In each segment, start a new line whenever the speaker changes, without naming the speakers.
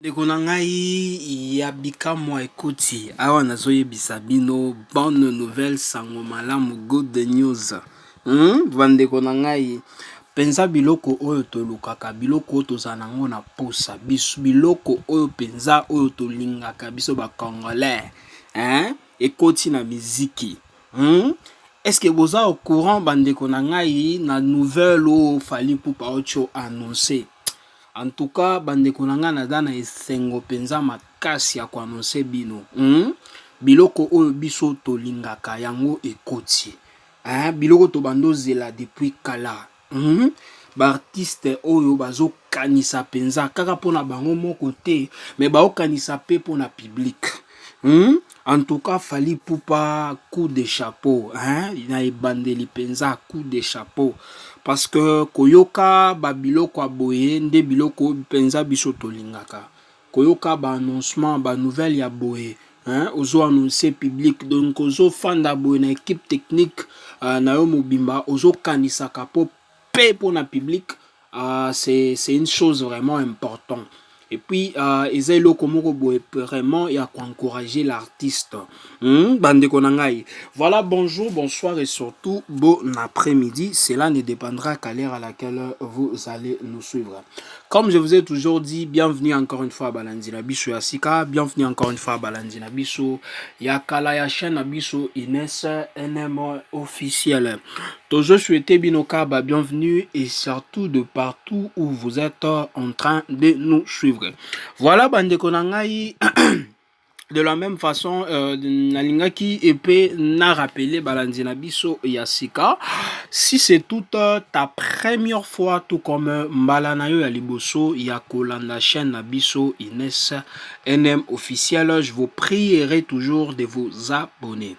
Ndeko na ngai ya bikamwa ekoti awa nazoyebisa bino bonne nouvelle sango malamu good news. Bandeko na ngai penza biloko oyo tolukaka biloko oyo tozala nango na posa biloko oyo penza oyo tolingaka biso ba congolais ekoti na miziki. Est-ce que boza au courant bandeko na ngai na nouvelle oyo Fally Ipupa ocho annoncé? En tout cas, bandeko na nga naza na esengo penza makasi ya koannonce bino. Biloko oyo biso tolingaka yango ekoti. Biloko tobando zela depuis kala. Baartiste oyo bazo kanisa penza kaka pona bango moko te, mais bao kanisa pe pona public. En tout cas, Fally Ipupa coup de chapeau. Na ebandeli penza coup de chapeau. Parce que koyoka ba biloko aboye nde biloko penza biso tolingaka. Koyoka ba annoncement ba nouvelle ya boye. Ozo annoncer public donc ozo fanda boye na équipe technique na yo mobimba ozo kanisaka po pe pona public. C'est une chose vraiment importante. Et puis, ils ont vraiment encourager l'artiste. Bandeko na ngai. Voilà, bonjour, bonsoir et surtout bon après-midi. Cela ne dépendra qu'à l'heure à laquelle vous allez nous suivre. Comme je vous ai toujours dit, bienvenue encore une fois à Balandi Nabiso Yasika. Bienvenue encore une fois à Balandi Nabiso Yakala ya chaîne Nabiso Inès NM officiel. Toujours souhaité Binoka, bienvenue et surtout de partout où vous êtes en train de nous suivre. Voilà, bandeko na ngai. De la même façon, Nalingaki épée n'a rappelé Balandi Nabiso Yasika. Si c'est toute ta première fois, tout comme Mbalanayo Yaliboso, Yakolanda chaîne Nabiso Inès NM officiel, je vous prierai toujours de vous abonner.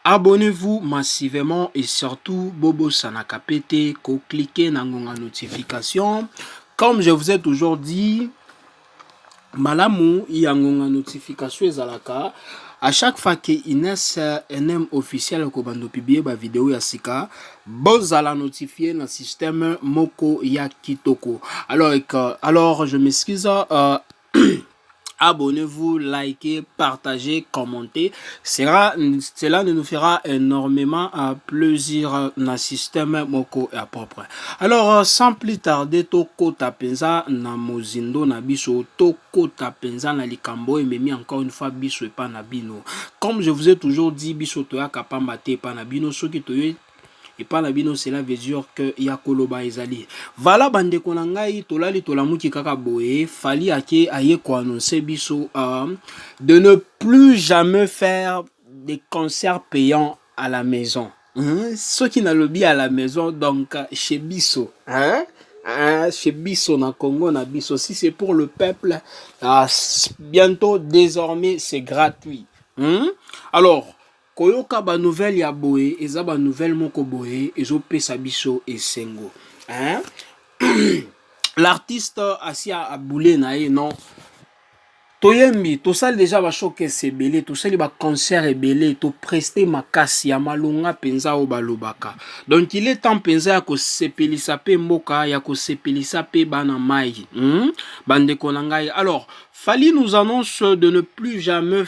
Abonnez-vous massivement et surtout Bobo Sanakapete, cliquez dans la notification. Comme je vous ai toujours dit, Malamu yangonga notification ezalaka à chaque fois que Inès NM officiel ko bando publier ba vidéo ya sika bozala notifier na système moko ya kitoko. Alors je m'excuse. Abonnez-vous, likez, partagez, commentez. Cela nous fera énormément plaisir dans le système moko et propre. Alors, sans plus tarder, toko tapenza na mozindo na biso, toko tapenza na likambo et memi encore une fois biso et pas na bino. Comme je vous ai toujours dit, biso toya kapamba te pas na bino, ceux qui toye et pas la bino, cela veut dire que yakoloba ezali. Voilà bandeko na ngai tolali tolamuki kaka boye Fally ake aye ko annoncer biso de ne plus jamais faire des concerts payants à la maison. Ceux qui n'ont lobby à la maison donc chez biso. Chez biso na Congo na biso, si c'est pour le peuple, bientôt désormais c'est gratuit. Alors koyoka ba nouvelle ya boye eza ba nouvelle moko boye ezo pesa biso esengo. L'artiste Asia Aboulé na ye non toyembi to sali déjà ba choc sebele to sali ba concert ebele to prester makasi ya malonga penza o balobaka. Donc il est temps penza ya ko sepelisa pe mboka ya ko sepelisa pe bana mai. Bandeko na ngai. Alors Fally nous annonce de ne plus jamais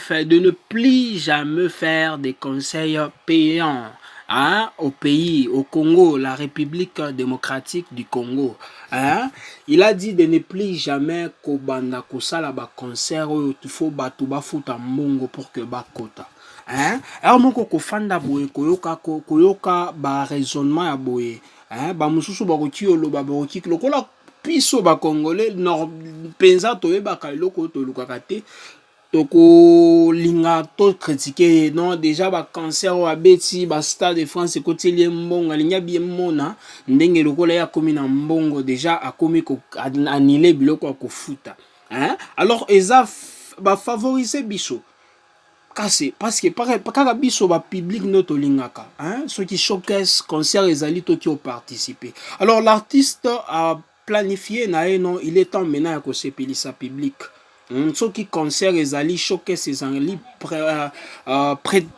faire des conseils payants au pays, au Congo, la République démocratique du Congo. Il a dit de ne plus jamais kobanda kosala ba concert où il faut batu ba futa mbongo pour que ba kota. Alors moko ko fanda boye koyoka ba raisonnement ya boye. Ba mususu ba koki loba ba koki lokola piso ba congolais nord penza toyebaka eloko tolukaka te toko linga to critiquer non déjà ba cancer wa beti ba Stade de France kotelie mbongo linya bien mona ndenge lokola ya komi na mbongo déjà akomi ko annuler biloko ko futa. Alors eza ba favoriser biso kasi parce que kaka biso ba public noto lingaka ceux qui showcase concert ezali to qui ont participé. Alors l'artiste a planifié non il est temps maintenant à sepelisa public. Ceux qui concert ezali showcase ces angli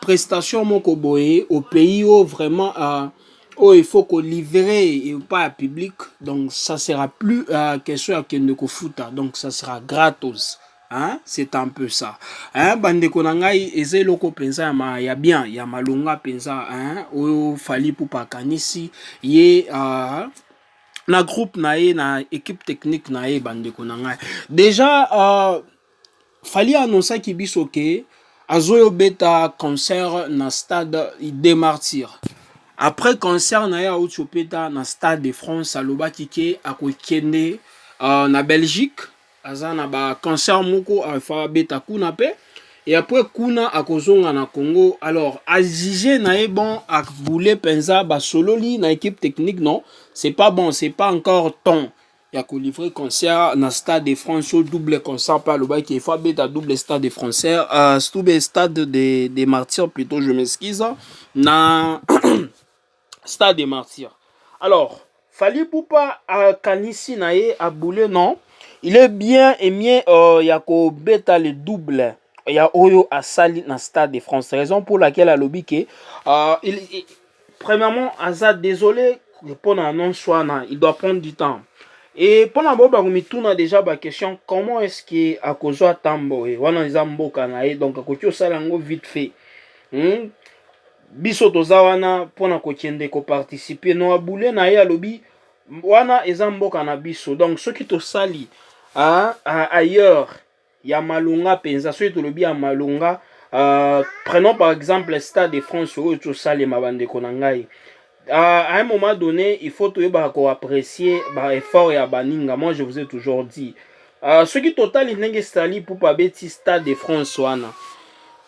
prestation moko boye au pays où vraiment il faut qu'on livre et pas à public, donc ça sera plus question à Kendeko Futa, donc ça sera gratos. Hein? C'est un peu ça. Hein? Bande konangai eze loko pensa ya bien ya malonga pensa hein? Oyo fali pour pakanisi ye na groupe na ye na équipe technique na ye bande konangai. Déjà fali annonça ki biso ke azoyo beta concert na stade des Martyrs. Après concert na ya Otiopeta na stade de France alobaki ke akokende na Belgique aza na ba concert moko afa beta kuna pe et après kuna akozonga na Congo. Alors azige na e bon akboule penza ba sololi na équipe technique non, c'est pas bon, c'est pas encore temps. Il y a qu'au livrer concert na stade de France au double concert par le bas qui faut beta double stade de français double stade des Martyrs plutôt, je m'excuse na stade des Martyrs. Alors Fally Ipupa kanisi na ye aboule non, il est bien aimé ya ko beta le double ya oyo asali na stade de France, raison pour laquelle alobi ke premièrement aza désolé pour l'annonce wana, il doit prendre du temps. Et pendant que je me tourne déjà la question, comment est-ce que à cause de Tambo et wana mboka na ye donc akoti osalango vite fait. Biso toza wana pona kokende ko participer no aboule na ye alobi wana eza mboka na biso. Donc ceux qui tosali ailleurs ya malonga penza ceux qui lobi ya malonga prenons par exemple le stade de France où tosali mabande konangai. À un moment donné, il faut apprécier l'effort et baninga. Moi, je vous ai toujours dit. Ce qui total il stali pour pas bêtis stade de France wana.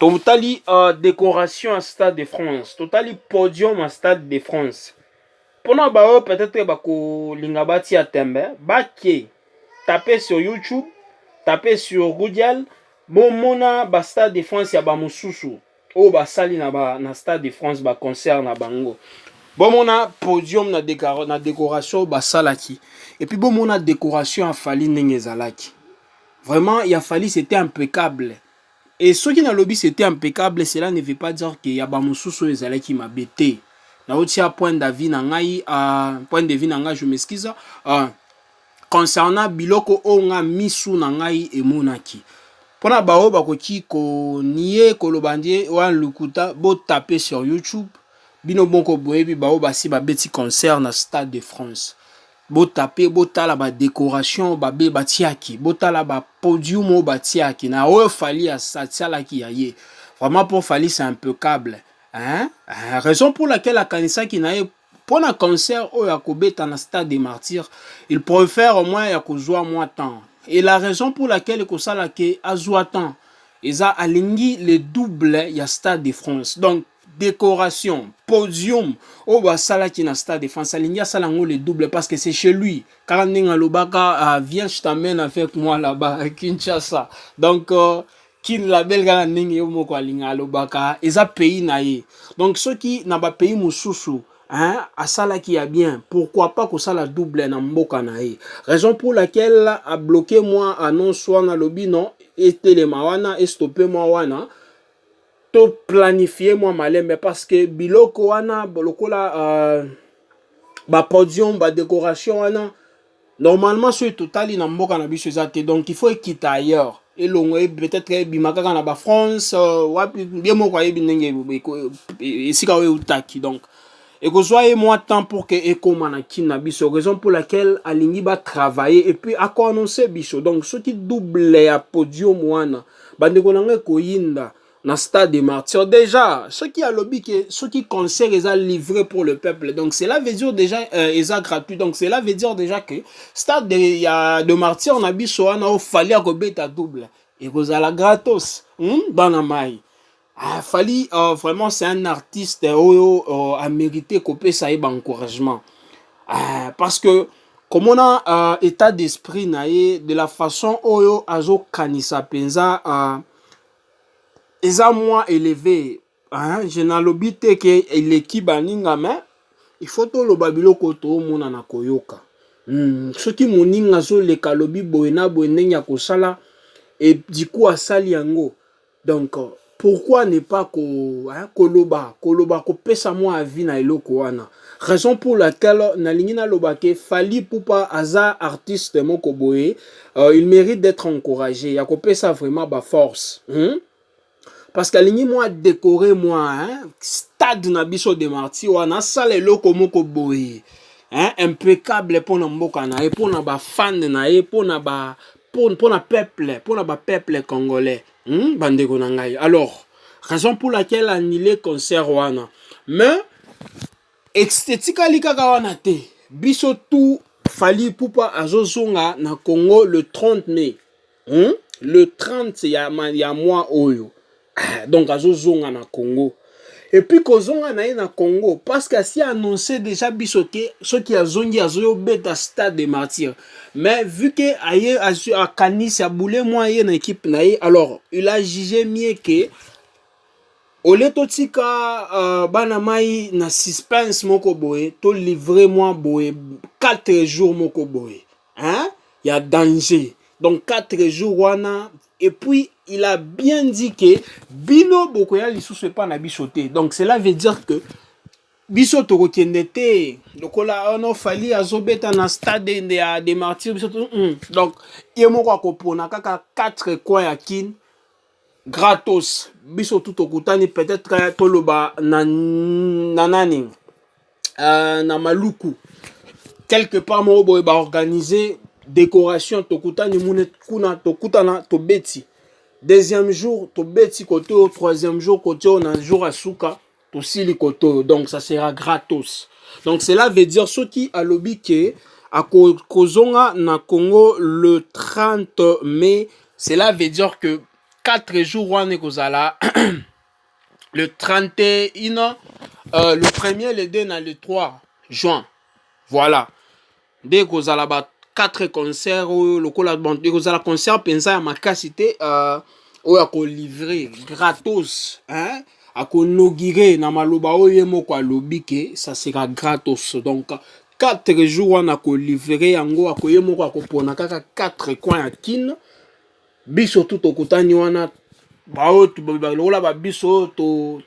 Totali décoration à stade de France. Totali podium à stade de France. Pendant bah peut-être bako lingabati à tembe. Baké tapez sur YouTube, tapez sur Google. Bon mona ba stade de France ya ba mususu. Oh ba sali na stade de France ba concert na bango. Bon, on a podium na décoration basalaki. Et puis bon, on a décoration à Fally Nengezalaki. Vraiment, il a fallu, c'était impeccable. Et ceux qui n'ont lobby, c'était impeccable. Cela ne veut pas dire qu'il y a pas moussou ezalaki m'a bêté. Na aussi à point d'avis nangai, point de vue nangai, je m'excuse. Concernant biloko onga misu nangai et monaki. Pona bao bakoki ko nié kolobandie wan lukuta bo taper sur YouTube. Bino bonko boyebi bao basi ba beti concert na stade de France. Bo taper bo tala ba décoration ba be batiaki, bo tala ba podium batiaki na o Fally a satsala ki yaye. Vraiment pour Fally c'est impeccable, hein? Raison pour laquelle la kanisa ki na pour un concert au yakobeta na stade des Martyrs, il préfère au moins yakozwa moins temps. Et la raison pour laquelle ekosala ke azwa temps, eza alingi le double ya stade de France. Donc décoration, podium, oh bah sala qui na stade de France, alingi salango le double parce que c'est chez lui. Car ninga lobaka viens je t'amène avec moi là-bas à Kinshasa. Donc qui la belle gana ninga yo moko alinga lobaka, eza pays na ye. Donc ceux qui n'a pas pays mususu hein, à ça qui a bien, pourquoi pas que ça la double na mboka na ye. Raison pour laquelle a bloqué moi annonce wana lobby non et telema wana et stopper moi wana to planifier moi malembe parce que biloko wana boloko la ba podium ba décoration wana normalement sur total na mboka na biso zate, donc il faut quitter ailleurs et longo peut-être bimaka na ba France wapi bien moko yebi ndenge esika we utaki. Donc et que soit moi temps pour que ekomana kina biso, raison pour laquelle alingi ba travailler et puis à quoi annoncer biso. Donc ceux qui double à podium wana bande konanga koyinda na stade des Martyrs déjà, ceux qui a lobby que ceux qui concert les a livré pour le peuple, donc cela veut dire déjà ils gratuit, donc cela veut dire déjà que stade il y a de Martyrs na biso wana au Fally a beta double et que ça la gratos dans la maille. Fally vraiment c'est un artiste a mérité qu'on ça ait encouragement parce que comme on a état d'esprit naie de la façon oyo azo kanisa penza eza moins élevé hein, je n'ai l'obité que l'équipe baninga mais il faut to lo babilo koto mona na koyoka ce qui moninga zo le kalobi boena boenenya ko sala et du coup asali yango. Donc pourquoi ne pas ko hein, koloba ko pesa moi avis na eloko wana. Raison pour laquelle Nalingina Lobake Fally Ipupa Aza artiste moko boye, il mérite d'être encouragé. Il a coupé ça vraiment ba force. Parce que Alingi moi décoré moi stade na biso de martyr wana sale loko moko boye. Impeccable pour na mboka na e pour na ba fan na e pour na ba pour na peuple congolais. Bandeko na ngai. Alors, raison pour laquelle annulé concert wana. Mais esthétically kaka wana te. Biso tout Fally Ipupa azozonga na Congo le 30 mai. Le 30 ya mois oyo. Donc azozonga na Congo. Et puis kozonga na Congo parce que si annoncé déjà biso ke ceux qui azongi azoyo beta stade des martyrs. Mais vu que aye a kanisi a boulé moyen na équipe na ye, alors il a jugé mieux que ole totika bana mai na suspense moko boye to livrer moi boye 4 jours moko boye. Il y a danger. Donc 4 jours wana. Et puis il a bien dit que bino bokoya lisusu pas na bisoté. Donc cela veut dire que biso to kendete lokola ono Fally azobeta na stade des martyrs biso. Donc yemoko akopona kaka 4 coins ya kin gratos biso tout okutani peut-être toloba na nani na maluku quelque part mo boye ba organiser décoration tokutani mune kuna tokutana to beti deuxième jour to beti côté au troisième jour côté on a jour à souka to sili côté donc ça sera gratos. Donc cela veut dire ce qui a lobby que à kozonga na Congo le 30 mai, cela veut dire que 4 jours on est kozala le 31 le 1er le 2 le 3 juin. Voilà. Dès kozala ba 4 concerts le kozala concert pensa ya makasité oyo ako livrer gratos ako nogire na maloba oyo moko alobi ke ça sera gratos. Donc 4 jours on ako livrer yango ako yemoko ako pona kaka 4 coins ya kin biso tout okutani wana bao lola ba biso to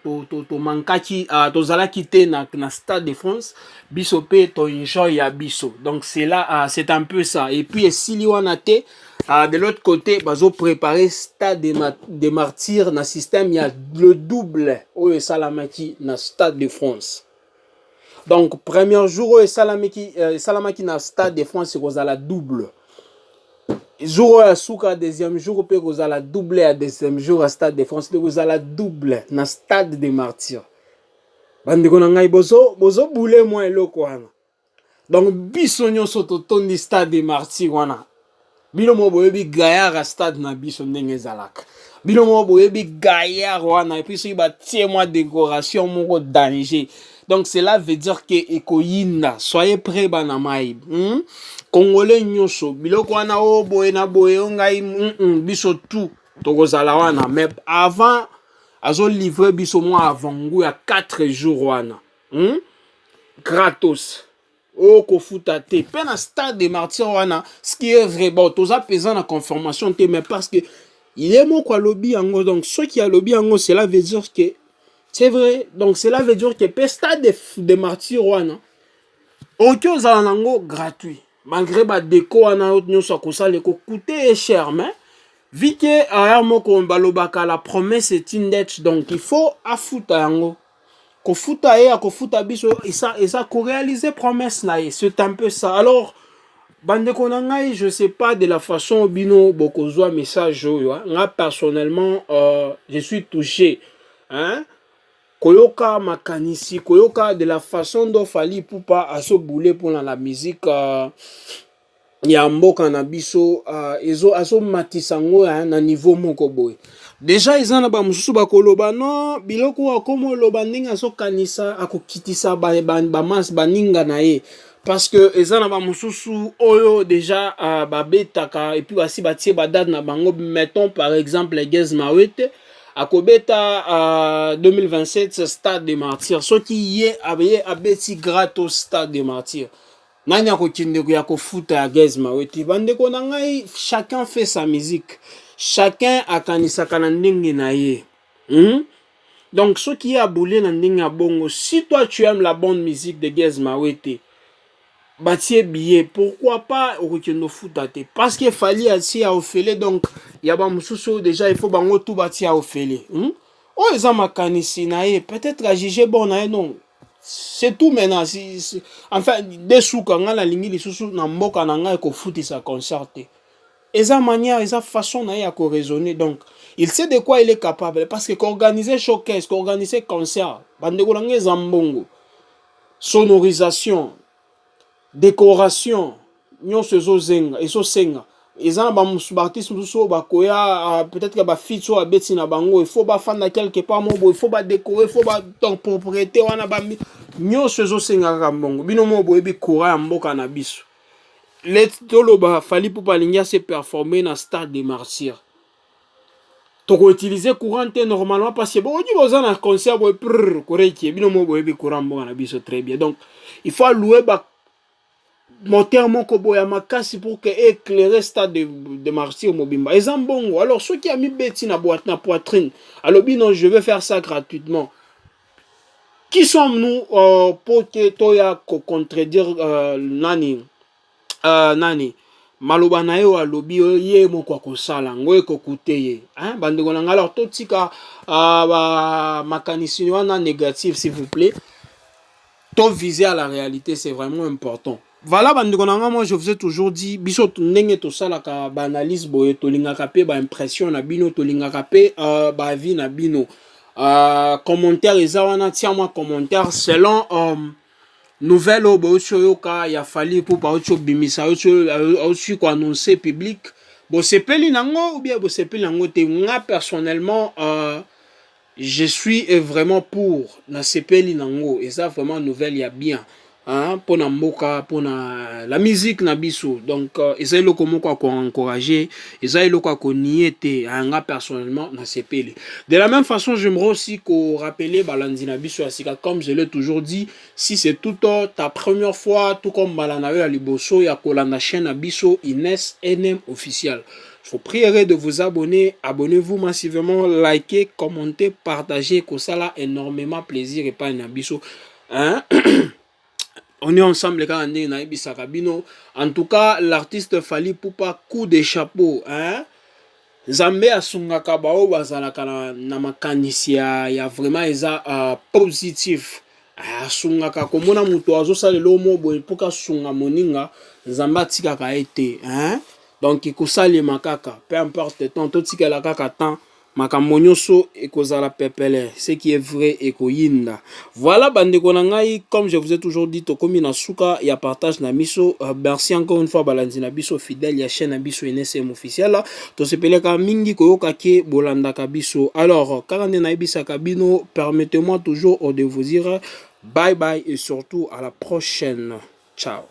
mankaki tozalaki te na Stade de France biso pe to enjoy ya biso. Donc c'est là c'est un peu ça. Et puis esili wana te de l'autre côté bazo préparer Stade des martyrs na système ya le double oyo salamaki na Stade de France. Donc premier jour oyo salamaki na Stade de France c'est la double. Jour à souka deuxième jour pe kozala double à deuxième jour à Stade de France pe kozala double na Stade des martyrs. Bandeko na ngai bozo boule moi eloko wana. Donc biso nyonso totondi Stade des martyrs wana. Bino mo boyebi gaillard à stade na biso ndenge ezalaka. Bino mo boyebi gaillard wana et puis so ba tie moi décoration moko danger. Donc cela veut dire que ekoyinda soyez prêts bana mai. Congolais nyonso biloko wana o boye na boye ngai biso tout tokozala wana mais avant azo livrer biso moi avant ngou ya 4 jours wana. Gratos. Oh kofuta te pe na Stade des martyrs wana ce qui est vrai bon toza pesant na confirmation te mais parce que il est moko lobby yango donc ceux qui a lobby yango cela veut dire que c'est vrai. Donc cela veut dire que pe Stade des martyrs wana ok ozala nango gratuit malgré ba déco wana nyonso akosala ko coûter cher mais vu que aya moko balobaka la promesse est une dette donc il faut afuta yango kofuta ye akofuta biso et ça ko réaliser promesse na ye c'est un peu ça. Alors bandeko na ngai je sais pas de la façon bino bokozwa message oyo nga personnellement je suis touché koyoka makanisi koyoka de la façon dont Fally Ipupa aso boulé pour la musique ya mboka na biso aso matisango na niveau moko boy. Déjà ils en a ba mususu ba koloba non biloko akomo loba ndenge aso kanisa akokitisa ba mas baninga na ye parce que ils en a ba mususu oyo déjà ba betaka et puis basi batie ba date na bango mettons par exemple Gez Mawete akobeta 2027 Stade des martyrs ce qui est abeti gratos Stade des martyrs nani akokinde ko ya kofuta ya Gez Mawete bandeko na ngai chacun fait sa musique. Chacun a kanisaka na ndenge na ye. Donc, ce qui est aboulé dans le bongo, si toi tu aimes la bonne musique de Gez Mawete, bâtir billet, pourquoi pas au foot à te? Parce qu'il fallait assis à Ophélie, donc il y a déjà, il faut bango tout bâtir à Ophélie. Oh, ils ont ma canisinae, peut-être à Gigé bon, non. C'est tout maintenant. Enfin, des sous quand on a la ligne, les sous dans Mboka Nanga et qu'on fout et ça concerte. Et sa manière, et sa façon à raisonner. Donc, il sait de quoi il est capable. Parce que qu'organiser showcase, qu'organiser concert, bandegolangé zambongo, sonorisation, décoration, nyon se zo zenga, et so senga. Ils ont un artiste peut-être que ba fit so abeti na bango, il faut ba fan quelque part il faut ba décorer, il faut ba ton propriété wana ba nyon se zo senga kambongo. Bino mo boye bi kora mboka na biso. Let toloba fali pour palinga se performer dans stade de martyrs. Toko utiliser courant normalement parce que bon on dit aux un concert boy correct bino mo boye bi courant mboka na biso très bien. Donc il faut louer ba moteur moko boya makasi pour que éclairer stade de martyrs mobimba. Et zambongo alors ceux qui a mis bêti na boîte na poitrine alors non je vais faire ça gratuitement. Qui sommes-nous pour que toya contredire nani nani maloba na yo alobi ye moko akosala ngo ekokute ye hein bandeko na alors totika ba makanisi wana négatif s'il vous plaît to viser à la réalité c'est vraiment important. Voilà bandeko na moi je vous ai toujours dit biso ndenge to sala ka ba analyse boye to lingaka pe ba impression na bino to lingaka pe ba vie na bino commentaire eza wana tia moi commentaire selon nouvelle oboyoka ya fali pour pas autre bimisa autre ko annoncer public bon sepeli nango ou bien bo sepeli nango te nga personnellement je suis vraiment pour na sepeli nango et ça vraiment nouvelle ya bien hein pour na mboka pour na la musique na biso donc eza loko moko ko encourager eza loko ko niete nga personnellement na sepeli de la même façon j'aimerais aussi ko rappeler balandi na biso asika comme je l'ai toujours dit si c'est tout ta première fois tout comme balana ya liboso ya kolanda chaîne na biso Ines NM officiel. Je vous prierai de vous abonner. Abonnez-vous massivement, likez, commentez, partagez, que ça a énormément plaisir et pas un abisso. Hein? On est ensemble quand on est na Ibisakabino. En tout cas, l'artiste Fally Ipupa coup de chapeau. Hein? Zambé asungaka bao bazalaka na makanisi ya vraiment eza positif. Asungaka komona muto azosalela mo boye puka sunga moninga Zamba tikaka ete. Hein? Donc ikosali makaka peu importe ton to tikala kaka temps makambo nyonso ekozala pepele ce qui est vrai ekoyinda. Voilà bandeko na ngai comme je vous ai toujours dit tokomi na suka ya partage na miso merci encore une fois balandi na biso fidèle ya chaîne na biso NSM officiel to sepeleka mingi koyoka ke bolandaka biso. Alors kaka nde na ebisaka bino permettez-moi toujours de vous dire bye bye et surtout à la prochaine. Ciao.